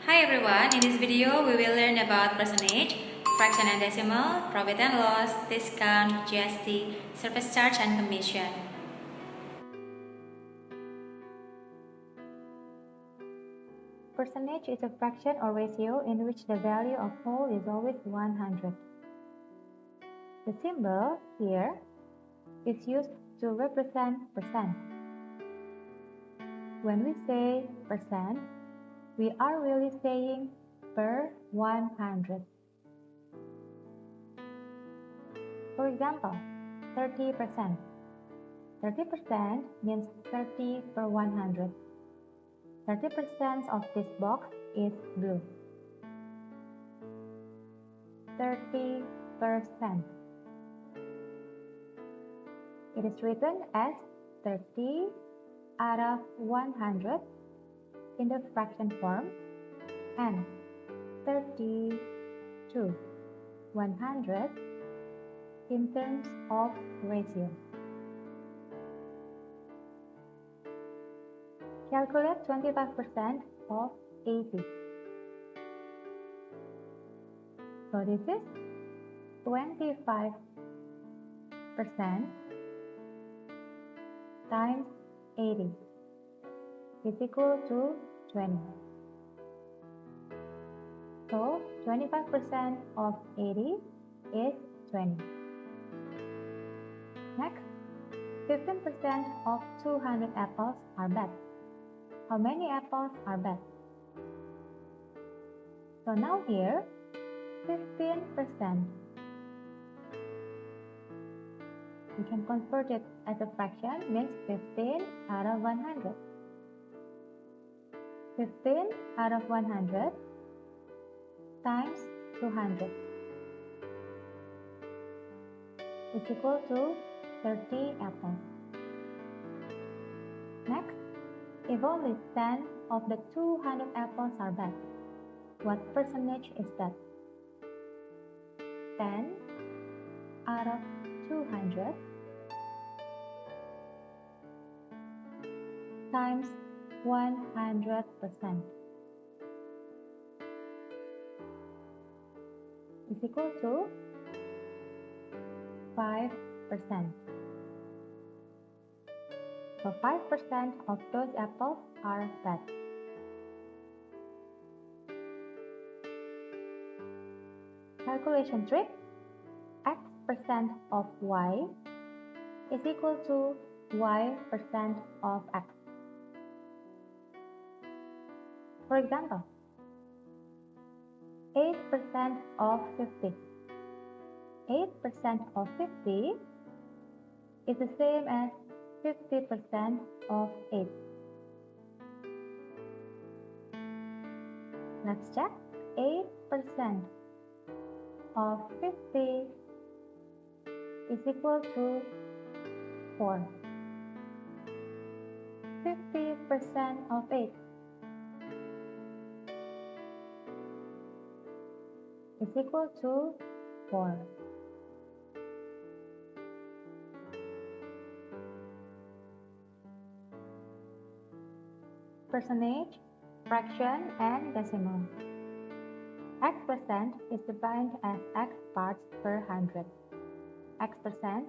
Hi everyone, in this video we will learn about percentage, fraction and decimal, profit and loss, discount, GST, service charge and commission. Percentage is a fraction or ratio in which the value of whole is always 100. The symbol here is used to represent percent. When we say percent, we are really saying per 100. For example, 30%. 30% means 30 per 100. 30% of this box is blue. 30%. It is written as 30 out of 100 in the fraction form and 30 to 100 in terms of ratio. Calculate 25% of 80. So this is 25% times 80 is equal to 20. So 25% of 80 is 20. Next, 15% of 200 apples are bad. How many apples are bad? So now here, 15%. We can convert it as a fraction, means 15 out of 100. 15 out of 100 times 200 is equal to 30 apples. Next, if only 10 of the 200 apples are bad, what percentage is that? 10 out of 200 times 100% is equal to 5%. So 5% of those apples are bad. Calculation trick: x percent of y is equal to y percent of x. For example, 8% of 50. 8% of 50 is the same as 50% of 8. Let's check. 8% of 50 is equal to 4. 50% of 8 is equal to 4. Percentage, fraction, and decimal. X percent is defined as x parts per 100. X percent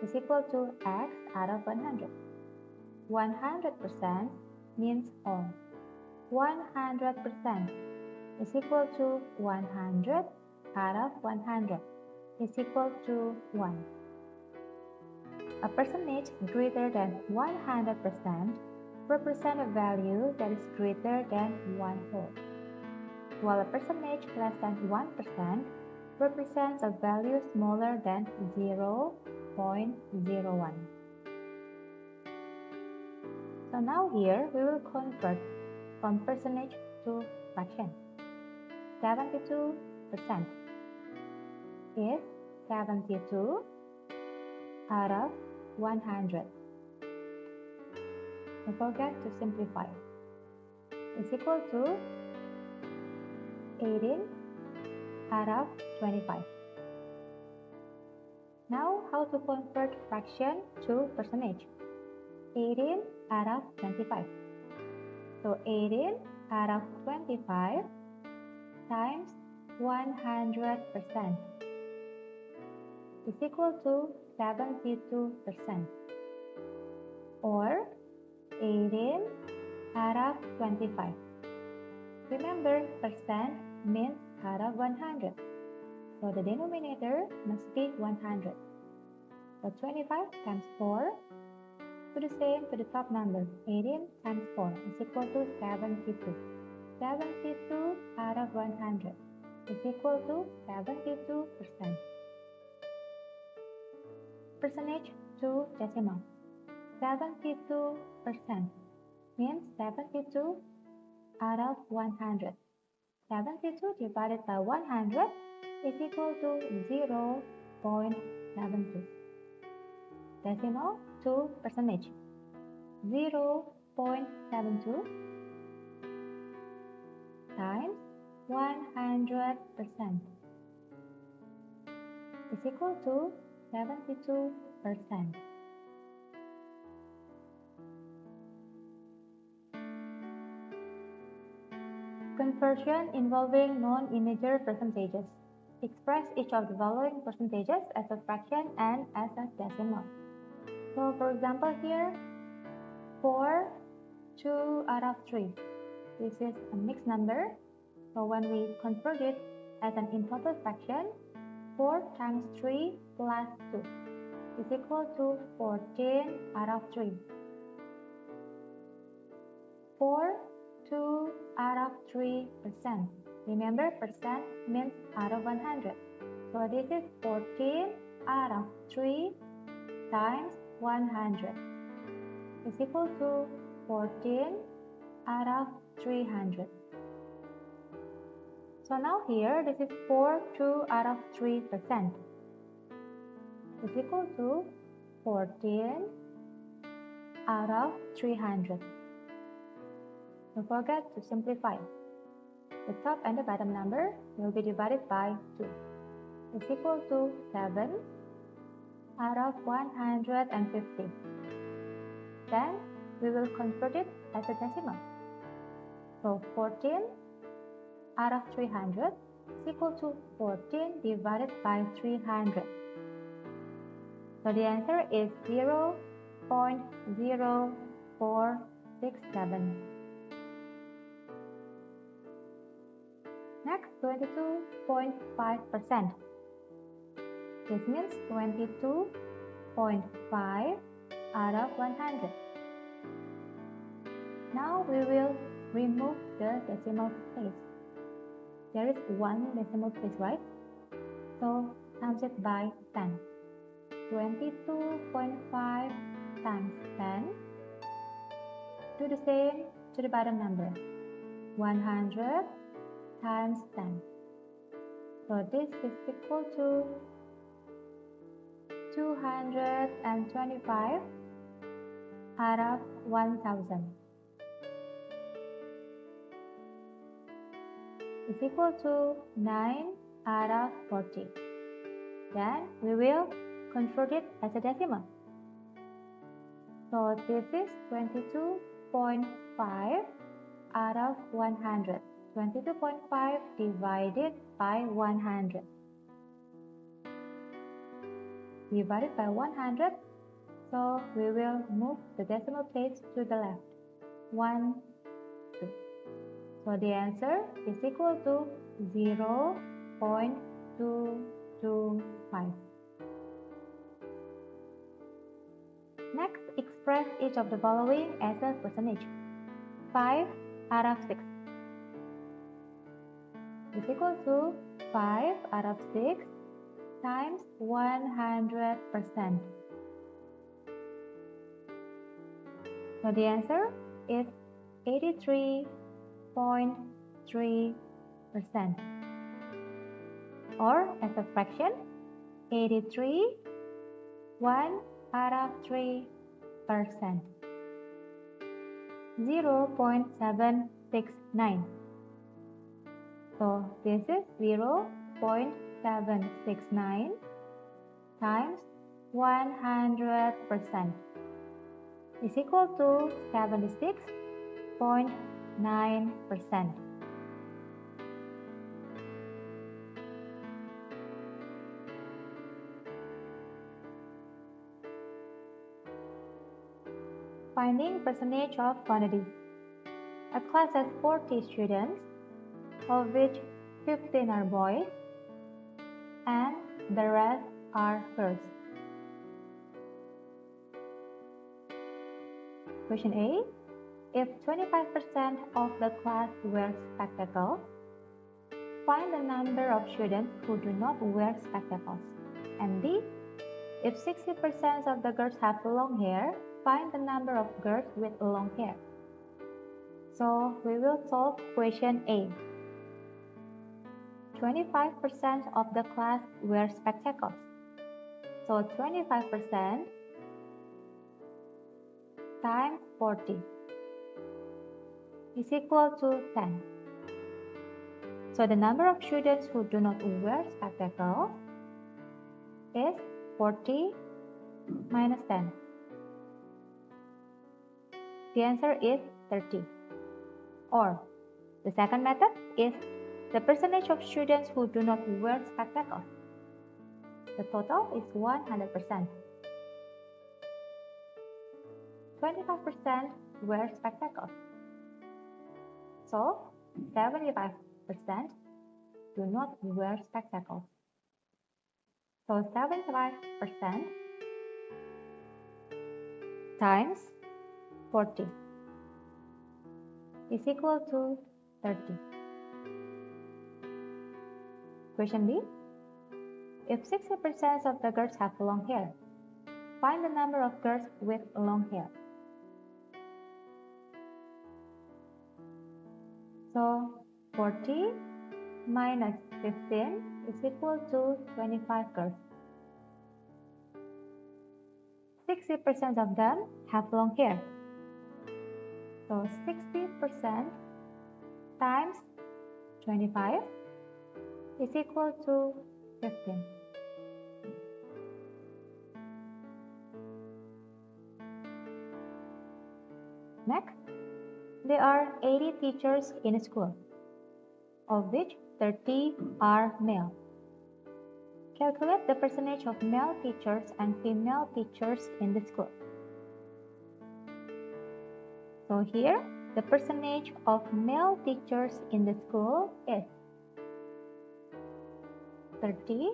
is equal to x out of 100. 100% means all. 100% is equal to 100 out of 100 is equal to 1. A percentage greater than 100% represents a value that is greater than 1 whole, while a percentage less than 1% represents a value smaller than 0.01. So now here we will convert from percentage to fraction. 72% is 72 out of 100. Don't forget to simplify. It's equal to 18 out of 25. Now, how to convert fraction to percentage? 18 out of 25. So 18 out of 25 times 100% is equal to 72%, or 18 out of 25. Remember, percent means out of 100, so the denominator must be 100. So 25 times 4, to the same to the top number, 18 times 4 is equal to 72. 72 out of 100 is equal to 72%. Percentage to decimal. 72% means 72 out of 100. 72 divided by 100 is equal to 0.72. Decimal to percentage. 0.72 times 100% is equal to 72%. Conversion involving non-integer percentages. Express each of the following percentages as a fraction and as a decimal. So for example here, 4, 2 out of 3. This is a mixed number. So when we convert it as an improper fraction, 4 times 3 plus 2 is equal to 14 out of 3. 4, 2 out of 3%. Remember, percent means out of 100. So this is 14 out of 3 times 100 is equal to 14 out of 300. So now here, this is 4, 2 out of 3% is equal to 14 out of 300. Don't forget to simplify. The top and the bottom number will be divided by 2. Is equal to 7 out of 150. Then we will convert it as a decimal. So 14 out of 300 is equal to 14 divided by 300. So the answer is 0.0467. Next, 22.5%. This means 22.5 out of 100. Now we will remove the decimal place. There is one decimal place, right? So times it by 10. 22.5 times 10. Do the same to the bottom number. 100 times 10. So this is equal to 225 out of 1000. Is equal to 9 out of 40. Then we will convert it as a decimal. So this is 22.5 out of 100. 22.5 divided by 100. Divided by 100, so we will move the decimal place to the left. 1, 2. So the answer is equal to 0.225. Next, express each of the following as a percentage. 5 out of 6 is equal to 5 out of 6 times 100%. So the answer is 83.3%. Or as a fraction, 83, 1 out of 3%. 0.769. So this is 0.769 times 100% is equal to 76.5%. 9%. Finding percentage of quantity. A class has 40 students, of which 15 are boys and the rest are girls. Question A. If 25% of the class wear spectacles, find the number of students who do not wear spectacles. And B. If 60% of the girls have long hair, find the number of girls with long hair. So we will solve question A. 25% of the class wear spectacles. So 25% times 40 is equal to 10. So the number of students who do not wear spectacles is 40 minus 10. The answer is 30. Or the second method is the percentage of students who do not wear spectacles. The total is 100%. 25% wear spectacles. So 75% do not wear spectacles. So 75% times 40 is equal to 30. Question B. If 60% of the girls have long hair, find the number of girls with long hair. So 40 minus 15 is equal to 25 girls. 60% of them have long hair. So 60% times 25 is equal to 15. Next, there are 80 teachers in a school, of which 30 are male. Calculate the percentage of male teachers and female teachers in the school. So here, the percentage of male teachers in the school is 30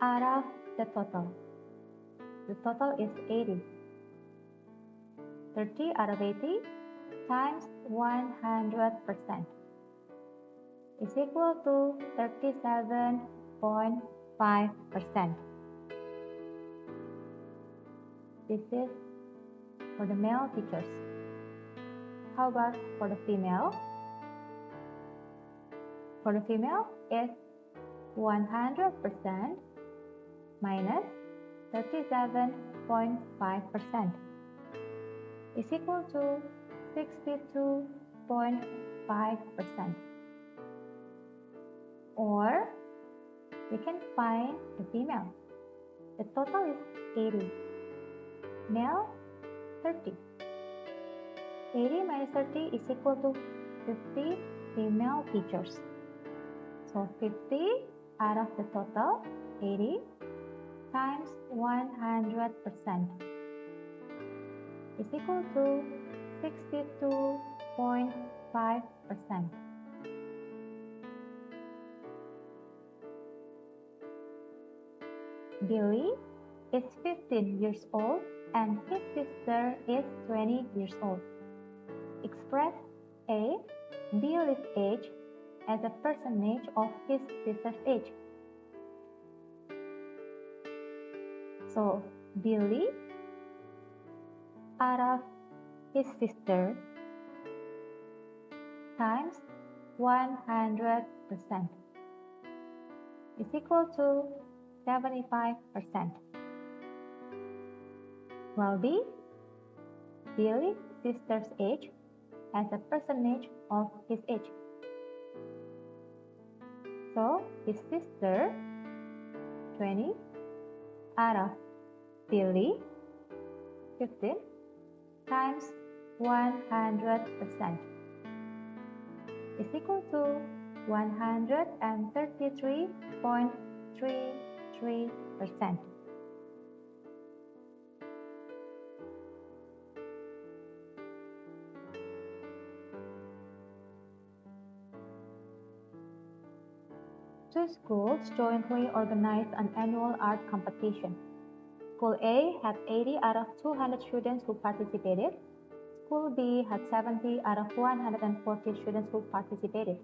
out of the total. The total is 80. 30 out of 80 times 100% is equal to 37.5%. This is for the male teachers. How about for the female? For the female, it's 100% minus 37.5% is equal to 62.5%. Or we can find the female. The total is 80. Male, 30. 80 minus 30 is equal to 50 female teachers. So 50 out of the total, 80 times 100% is equal to 62.5%. Billy is 15 years old and his sister is 20 years old. Express A. Billy's age as a percentage of his sister's age. So, Billy out of his sister times 100% is equal to 75%. While B, Billy's sister's age as a percentage of his age. So, his sister, 20, out of Billy, 15, times 100% is equal to 133.33%. Two schools jointly organized an annual art competition. School A had 80 out of 200 students who participated. School B had 70 out of 140 students who participated.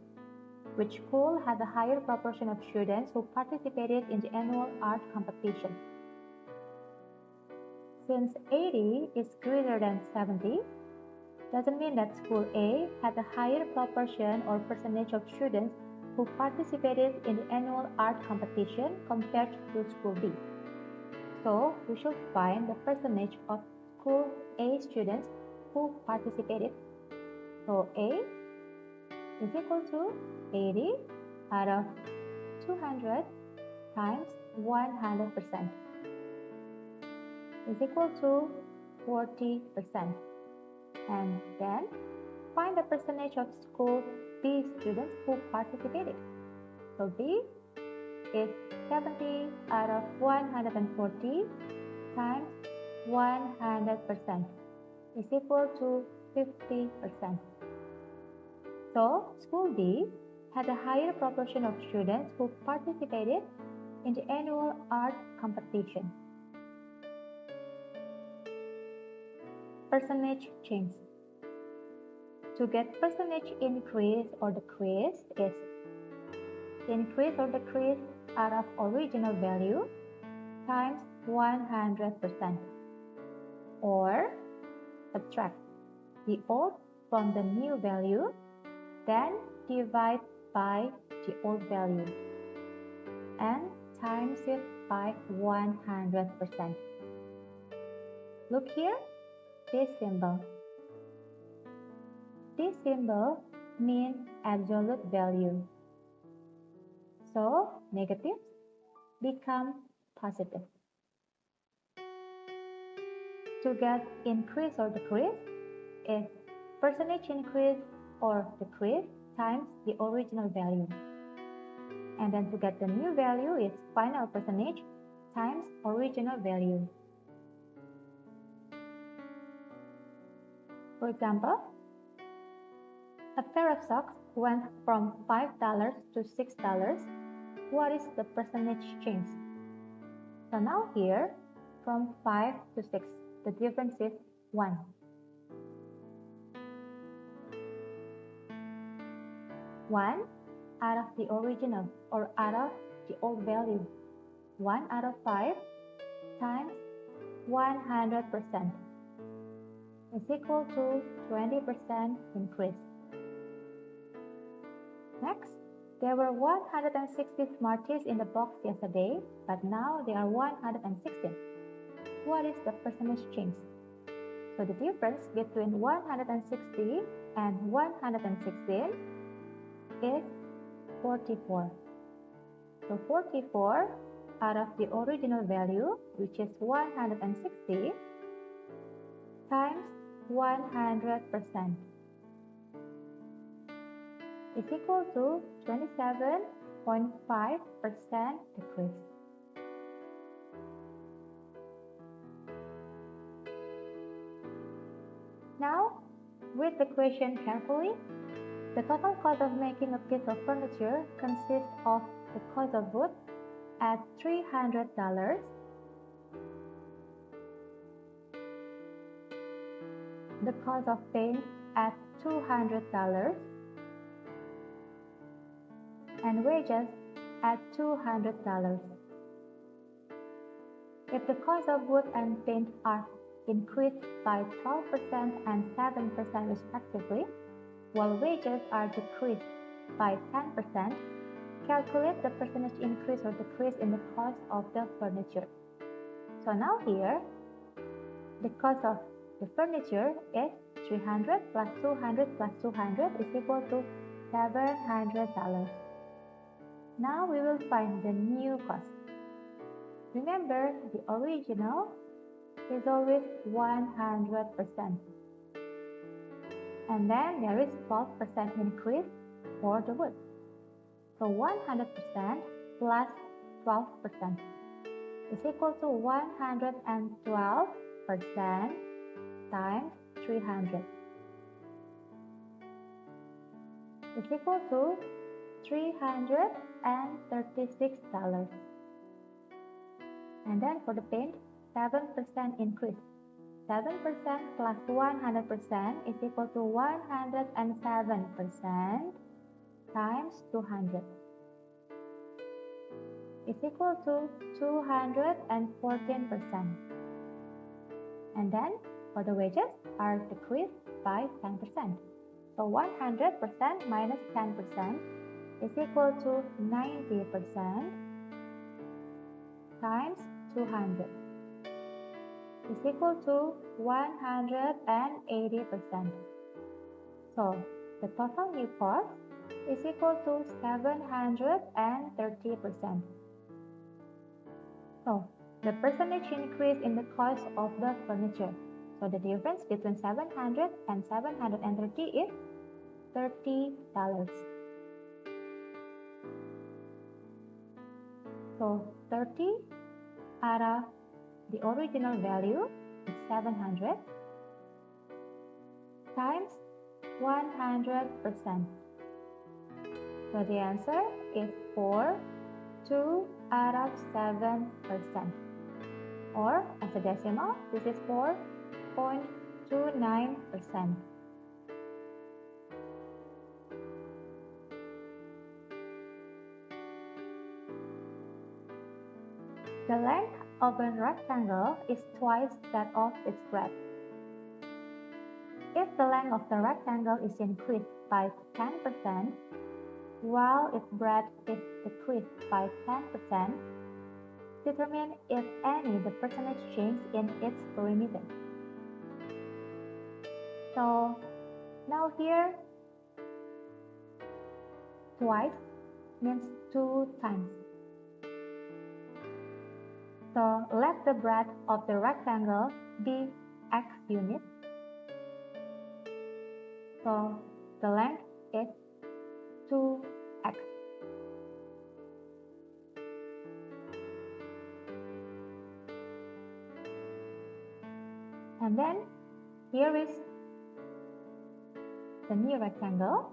Which school had a higher proportion of students who participated in the annual art competition? Since 80 is greater than 70, doesn't mean that school A had a higher proportion or percentage of students who participated in the annual art competition compared to school B. So we should find the percentage of school A students who participated. So A is equal to 80 out of 200 times 100% is equal to 40%. And then find the percentage of school B students who participated. So B is 70 out of 140 times 100% is equal to 50%. So school B had a higher proportion of students who participated in the annual art competition. Percentage change. To get percentage increase or decrease is increase or decrease out of original value times 100%, or subtract the old from the new value, then divide by the old value and times it by 100%. Look here, this symbol. This symbol means absolute value. So negatives become positive. To get increase or decrease is percentage increase or decrease times the original value. And then to get the new value is final percentage times original value. For example, a pair of socks went from $5 to $6. What is the percentage change? So now here, from 5 to 6, the difference is 1. 1 out of the original or out of the old value. 1 out of 5 times 100% is equal to 20% increase. Next, there were 160 Smarties in the box yesterday, but now there are 116. What is the percentage change? So the difference between 160 and 116 is 44. So 44 out of the original value, which is 160, times 100% is equal to 27.5% decrease. Now, read the question carefully. The total cost of making a piece of furniture consists of the cost of wood at $300, the cost of paint at $200, and wages at $200. If the cost of wood and paint are increased by 12% and 7% respectively, while wages are decreased by 10%, calculate the percentage increase or decrease in the cost of the furniture. So now here, the cost of the furniture is 300 plus 200 plus 200 is equal to $700. Now we will find the new cost. Remember, the original is always 100%. And then there is 12% increase for the wood. So 100% plus 12% is equal to 112% times 300 is equal to $336. And then for the paint, 7% increase. 7% plus 100% is equal to 107% times 200 is equal to 214%. And then for the wages are decreased by 10%. So 100% minus 10% is equal to 90% times 200 is equal to 180%. So the total new cost is equal to 730%. So the percentage increase in the cost of the furniture. So the difference between 700 and 730 is $30. So 30 out of the original value is 700 times 100%. So the answer is 2 out of 7%. Or as a decimal, this is 4.29%. The length of a rectangle is twice that of its breadth. If the length of the rectangle is increased by 10%, while its breadth is decreased by 10%, determine if any the percentage change in its perimeter. So now here, twice means 2 times. So let the breadth of the rectangle be x units. So the length is 2x. And then here is the new rectangle.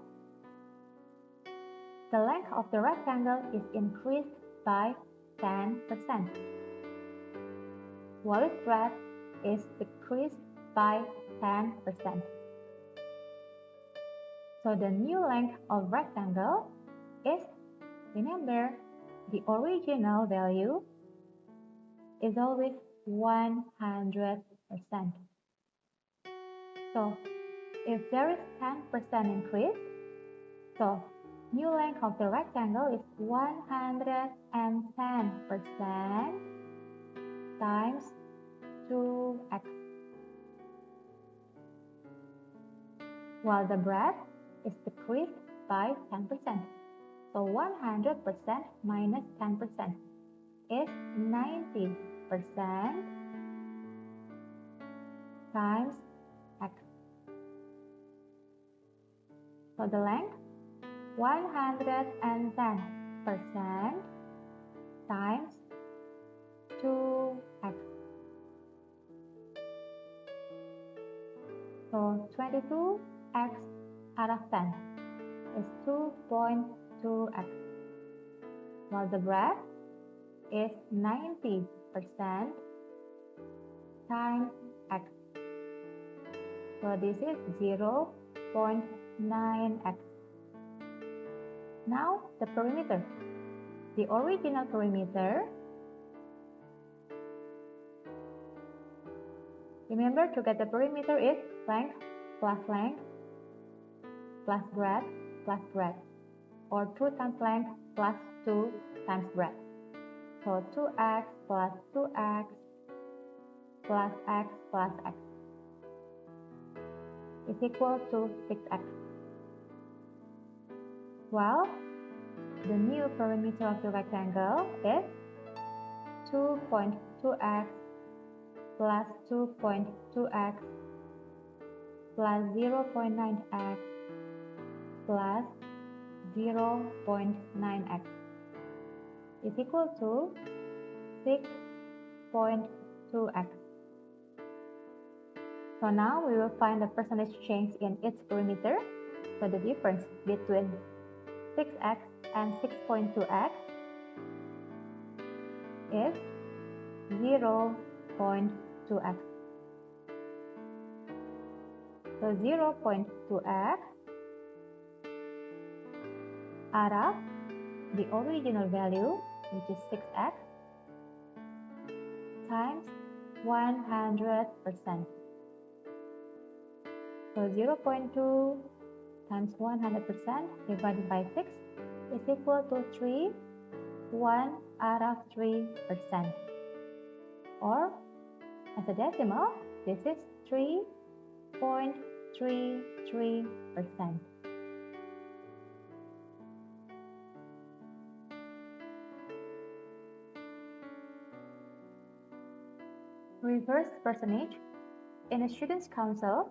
The length of the rectangle is increased by 10%, while its breadth is decreased by 10%. So the new length of rectangle is, remember, the original value is always 100%. So if there is 10% increase, so new length of the rectangle is 110% times 2x, while the breadth is decreased by 10%. So 100% minus 10% is 90% times x. So the length 110% times 2x. So 22x out of 10 is 2.2x, while the breadth is 90% times x. So this is 0.9x. Now the perimeter. The original perimeter, remember, to get the perimeter is length plus breadth plus breadth, or 2 times length plus 2 times breadth. So 2x plus 2x plus x plus x is equal to 6x. Well, the new perimeter of the rectangle is 2.2x plus 2.2x plus 0.9x plus 0.9x is equal to 6.2x. So now we will find the percentage change in each perimeter. So the difference between 6x and 6.2x is 0.2x. So 0.2x add up the original value, which is 6x, times 100%. So 0.2 times 100% divided by 6 is equal to 3, 1 out of 3%. Or, as a decimal, this is 3.33%. Reverse percentage. In a student's council,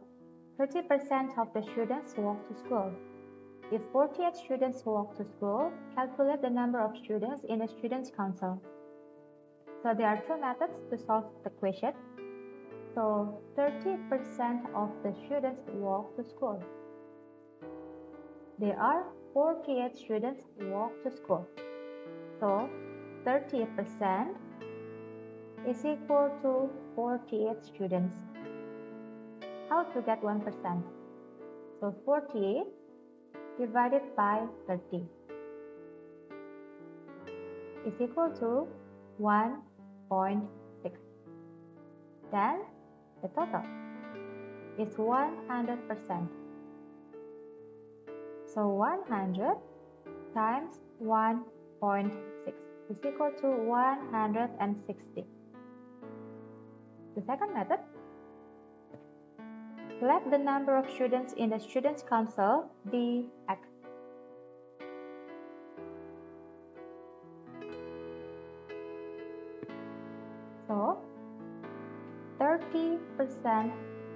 30% of the students walk to school. If 48 students walk to school, calculate the number of students in a student's council. So there are two methods to solve the question. So 30% of the students walk to school. There are 48 students walk to school. So 30% is equal to 48 students. How to get 1%? So 48 divided by 30 is equal to 1.6. Then the total is 100%. So 100 times 1.6 is equal to 160. The second method, let the number of students in the students' council be x. So 30%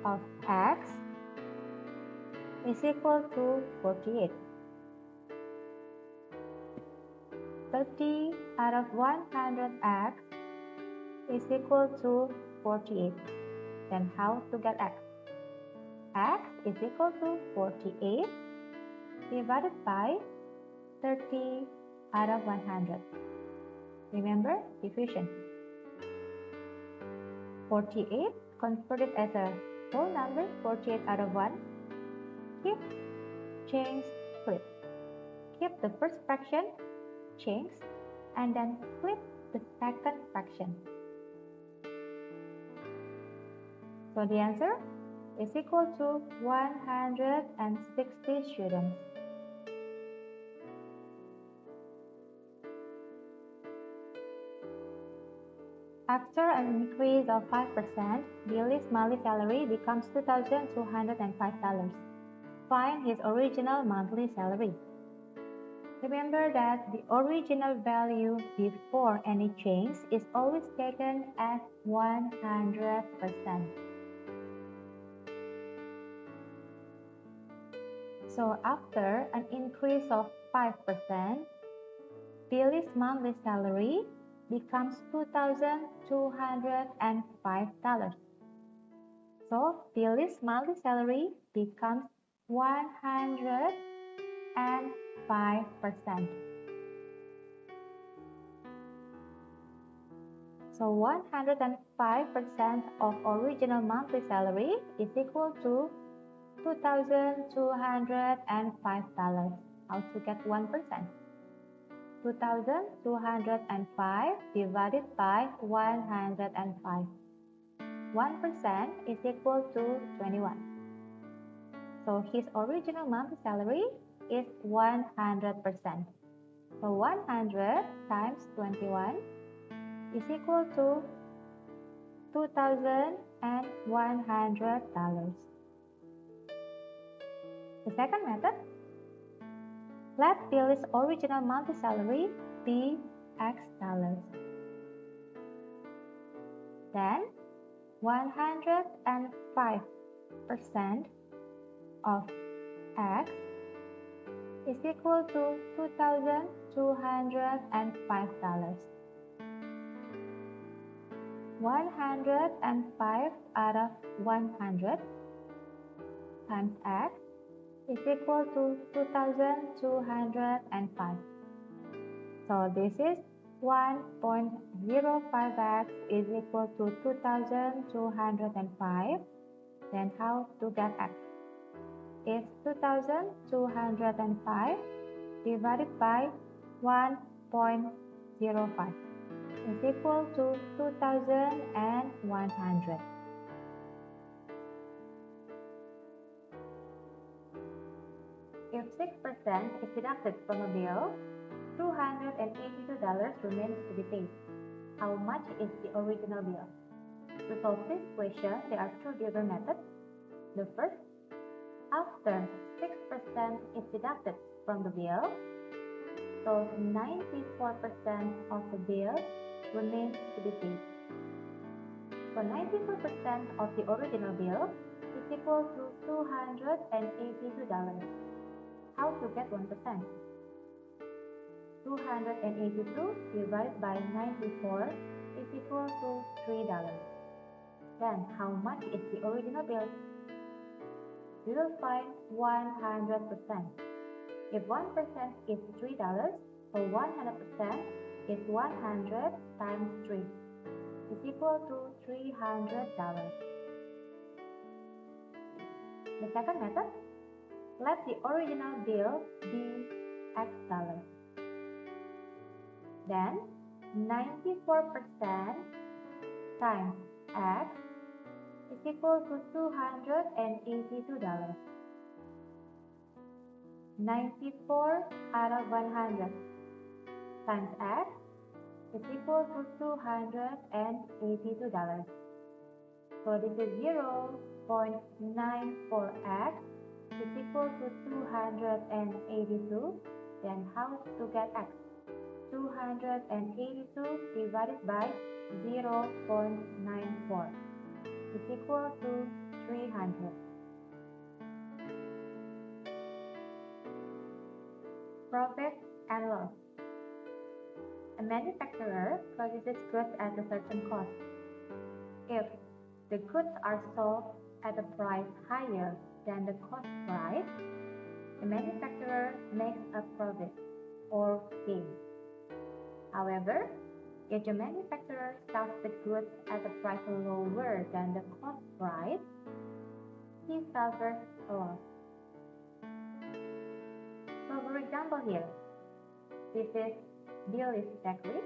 of x is equal to 48. 30 out of 100x is equal to 48. Then how to get x? X is equal to 48 divided by 30 out of 100. Remember division. 48 converted as a whole number, 48 out of 1. Keep, change, flip. Keep the first fraction, change, and then flip the second fraction. So the answer is equal to 160 students. After an increase of 5%, Billy's monthly salary becomes $2,205. Find his original monthly salary. Remember that the original value before any change is always taken as 100%. So after an increase of 5%, Billy's monthly salary becomes $2,205. So Billy's monthly salary becomes 105%. So 105% of original monthly salary is equal to $2,205. How to get 1%? 2,205 divided by 105. 1% is equal to 21. So his original monthly salary is 100%. So 100 times 21 is equal to $2,100. The second method, let Billy's original monthly salary be X dollars. Then 105% of X is equal to $2,205. 105 out of 100 times X is equal to 2,205. So this is 1.05x is equal to 2,205. Then how to get X? If 2,205 divided by 1.05 is equal to 2,100. If 6% is deducted from a bill, $282 remains to be paid. How much is the original bill? To solve this question, there are two different methods. The first, after 6% is deducted from the bill, so 94% of the bill remains to be paid. So 94% of the original bill is equal to $282. How to get 1%? 282 divided by 94 is equal to $3. Then how much is the original bill? We will find 100%. If 1% is $3, so 100% is 100 times 3 is equal to $300. The second method, let the original bill be X dollars. Then 94% times X is equal to $282. 94 out of 100 times X is equal to $282. So this is 0.94x is equal to 282. Then how to get X? 282 divided by 0.94 is equal to 300. Profit and loss. A manufacturer produces goods at a certain cost. If the goods are sold at a price higher than the cost price, the manufacturer makes a profit or gain. However, if the manufacturer sells the goods at a price lower than the cost price, he suffers a loss. So for example here, this is Billy's bakery.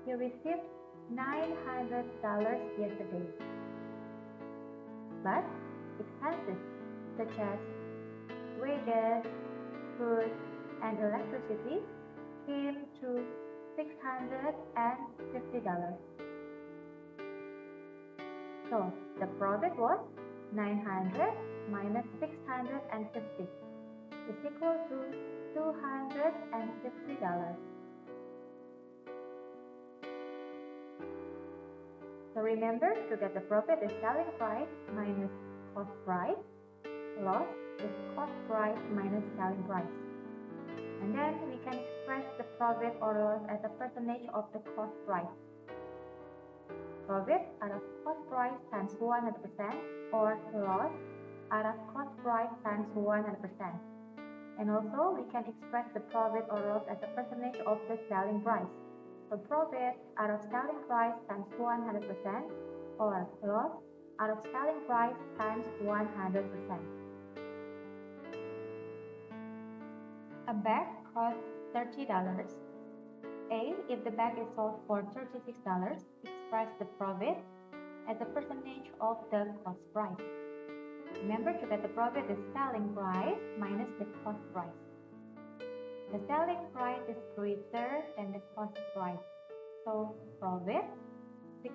He received $900 yesterday. But expenses such as wages, food, and electricity came to $650. So the profit was 900 minus 650 is equal to $250. So remember, to get the profit is selling price minus cost price. Loss is cost price minus selling price. And then we can express the profit or loss as a percentage of the cost price. Profit out of cost price times 100% or loss out of cost price times 100%. And also we can express the profit or loss as a percentage of the selling price. So profit out of selling price times 100% or loss out of selling price times 100%. A bag costs $30. A, if the bag is sold for $36, express the profit as a percentage of the cost price. Remember, to get the profit is selling price minus the cost price. The selling price is greater than the cost price. So profit $6.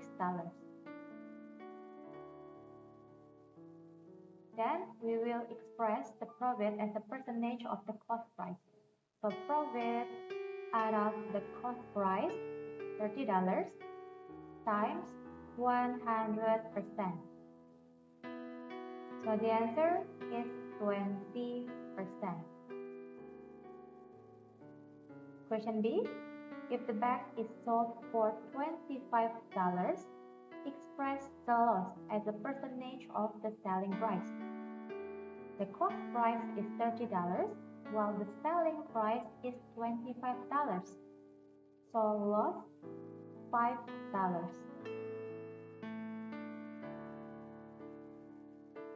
Then we will express the profit as a percentage of the cost price. So profit out of the cost price, $30 times 100%. So the answer is 20%. Question B. If the bag is sold for $25, express the loss as a percentage of the selling price. The cost price is $30, while the selling price is $25. So loss $5.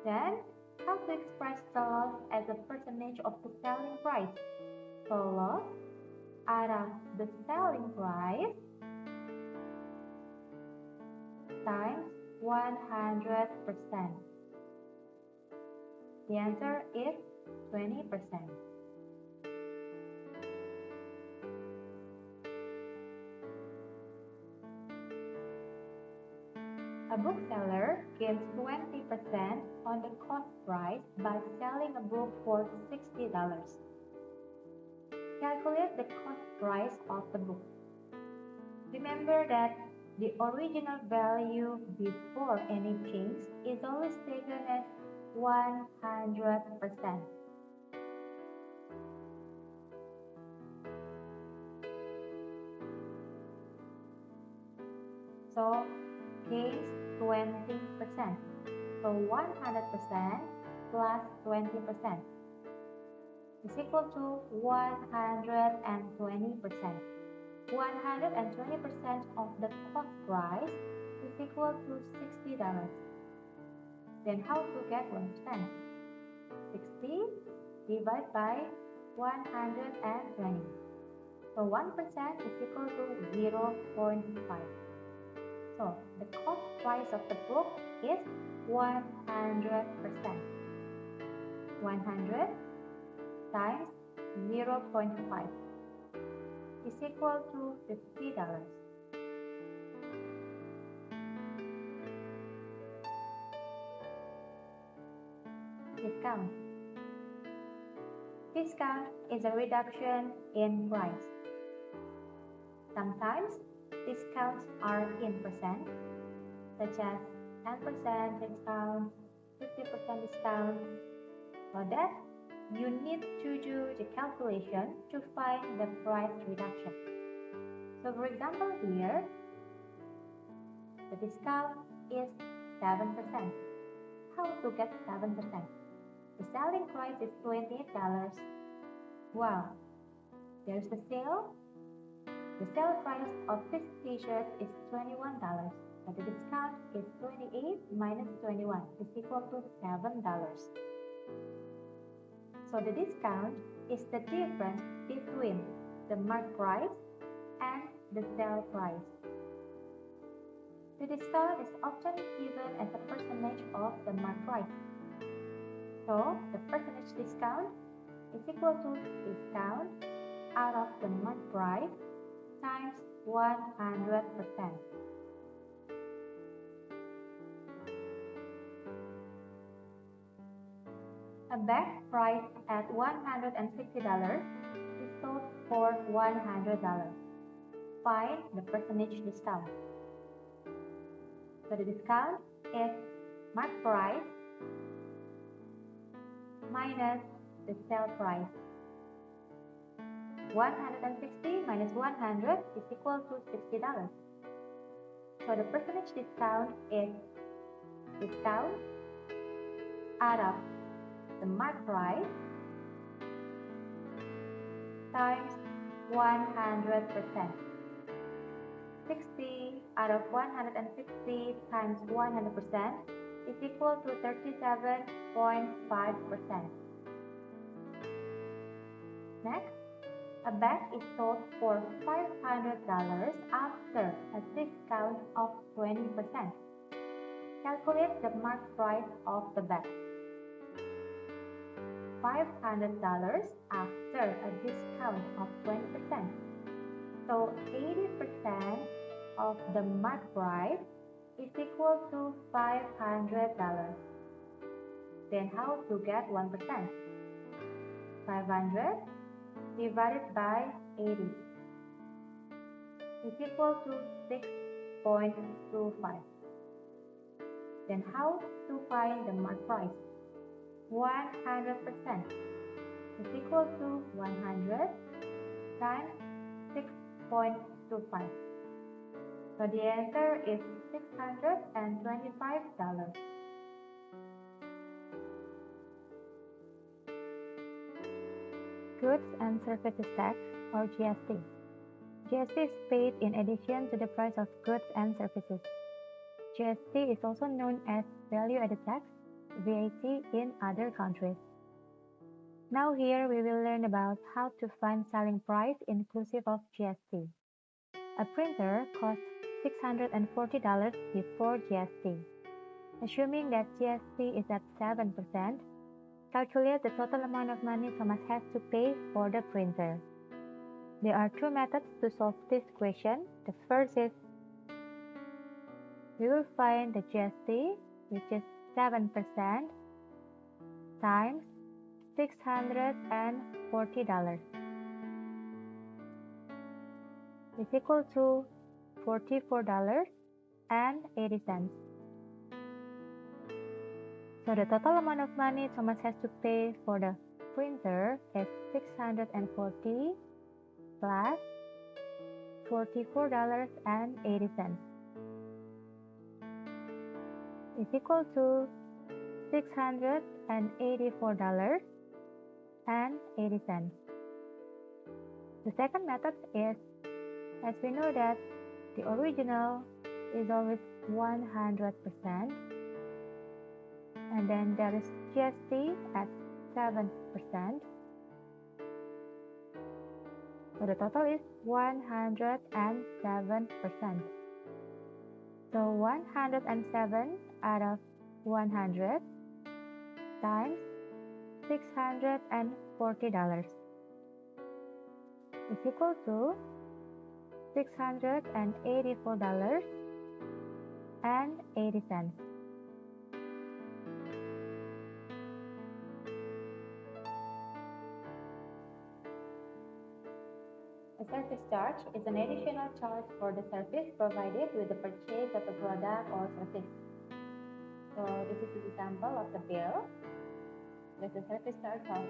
Then, how to express the loss as a percentage of the selling price? So loss out of the selling price times 100%. The answer is 20%. A bookseller gains 20% on the cost price by selling a book for $60. Calculate the cost price of the book. Remember that the original value before any change is always taken as 100%. So gains 20%. So 100% plus 20% is equal to 120%. 120% of the cost price is equal to $60. Then how to get 1%? 60 divided by 120. So 1% is equal to 0.5. So the cost price of the book is 100%. 100 times 0.5 is equal to $50. Discount. Discount is a reduction in price. Sometimes discounts are in percent, such as 10% discount, 50% discount. For that, you need to do the calculation to find the price reduction. So for example here, the discount is 7%. How to get 7%? The selling price is $28. Wow, there's a sale. The sale price of this t-shirt is $21, but the discount is 28 minus 21 is equal to $7. So the discount is the difference between the market price and the sale price. The discount is often given as a percentage of the market price. So the percentage discount is equal to discount out of the market price times 100%. A bag priced at $160 is sold for $100. Find the percentage discount. So the discount is market price minus the sale price. 160 minus 100 is equal to $60. So the percentage discount is discount out of the market price times 100%. 60 out of 160 times 100% is equal to 37.5%. Next, a bag is sold for $500 after a discount of 20%. Calculate the market price of the bag. $500 after a discount of 20%. So 80% of the market price is equal to $500. Then how to get 1%? 500 divided by 80 is equal to 6.25. Then how to find the market price? 100% is equal to 100 times 6.25. So the answer is $625. Goods and Services Tax, or GST. GST is paid in addition to the price of goods and services. GST is also known as Value Added Tax, VAT, in other countries. Now here we will learn about how to find selling price inclusive of GST. A printer costs $640 before GST. Assuming that GST is at 7%, calculate the total amount of money Thomas has to pay for the printer. There are two methods to solve this question. The first is we will find the GST, which is 7% times $640 is equal to $44.80. So the total amount of money Thomas has to pay for the printer is $640 plus $44.80 is equal to $684.80. The second method is, as we know that the original is always 100%, and then there is GST at 7%. So the total is 107%. So 107 out of 100 times $640 is equal to $684.80. A service charge is an additional charge for the service provided with the purchase of a product or service. So this is an example of the bill. There's a service charge of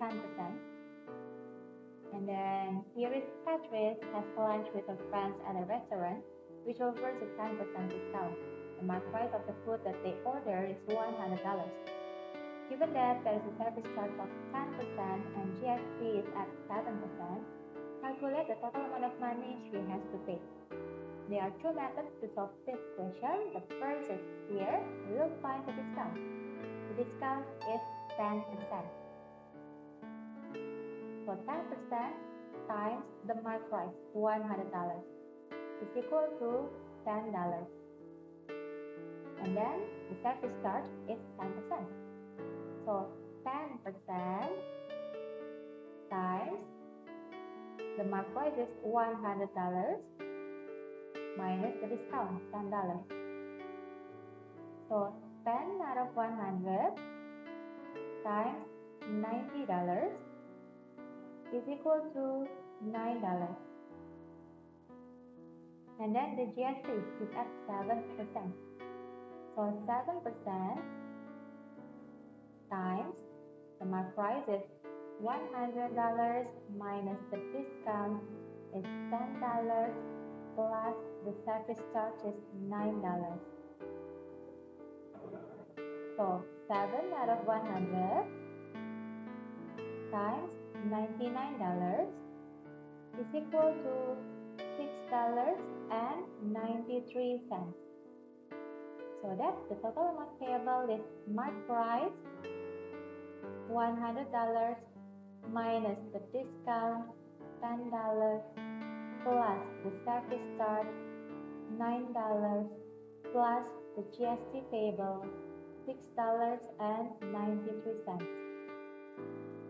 10%. And then here is Patrice has lunch with her friends at a restaurant which offers a 10% discount. The market price of the food that they order is $100. Given that there is a service charge of 10% and GST is at 7%, calculate the total amount of money she has to pay. There are two methods to solve this question. The first is here, we will find the discount. The discount is 10%. So 10% times the market price, $100, is equal to $10. And then the service charge is 10%. So 10% times the market price is $100 minus the discount, $10. So 10 out of 100 times $90 is equal to $9. And then the GST is at 7%. So 7% times the market price is $100 minus the discount is $10 plus the service charge is $9. So 7 out of 100 times $99 is equal to $6.93. So that's the total amount payable is market price $100 minus the discount $10 plus the service charge $9 plus the GST payable $6.93.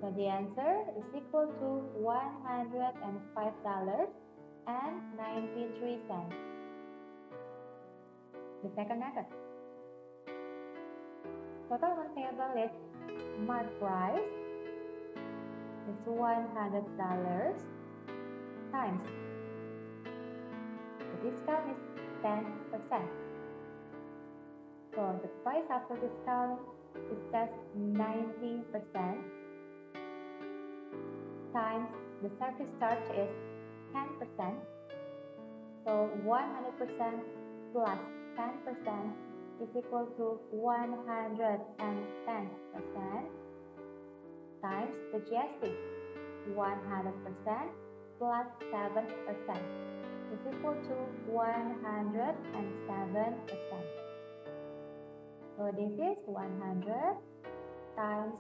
So the answer is equal to $105.93. The second method. Total amount payable is market price is $100 times the discount is 10%. So the price after discount it says 90% times the service charge is 10%. So 100% plus 10% is equal to 110% times the GST. 100% plus 7% is equal to 107%. So this is 100 times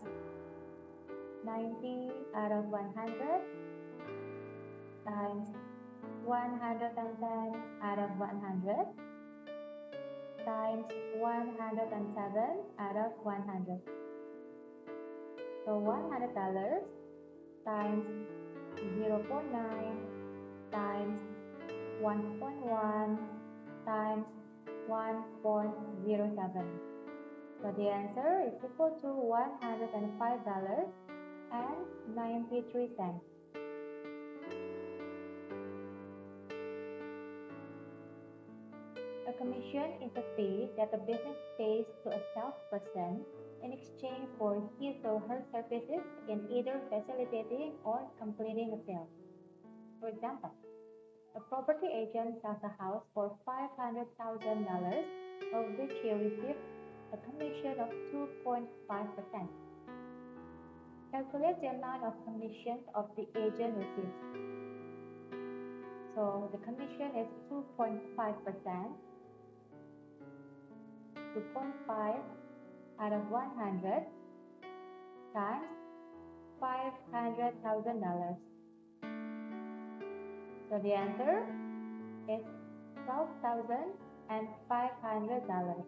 90 out of 100 times 110 out of 100 times 107 out of 100. So $100 times 0.9 times 1.1 times 1.07. So the answer is equal to $105.93. A commission is a fee that a business pays to a salesperson in exchange for his or her services in either facilitating or completing a sale. For example, a property agent sells a house for $500,000, of which he receives a commission of 2.5%. Calculate the amount of commissions of the agent receives. So the commission is 2.5%. 2.5 out of 100 times $500,000. So the answer is $12,500.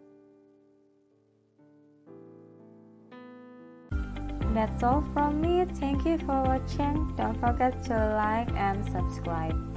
That's all from me. Thank you for watching. Don't forget to like and subscribe.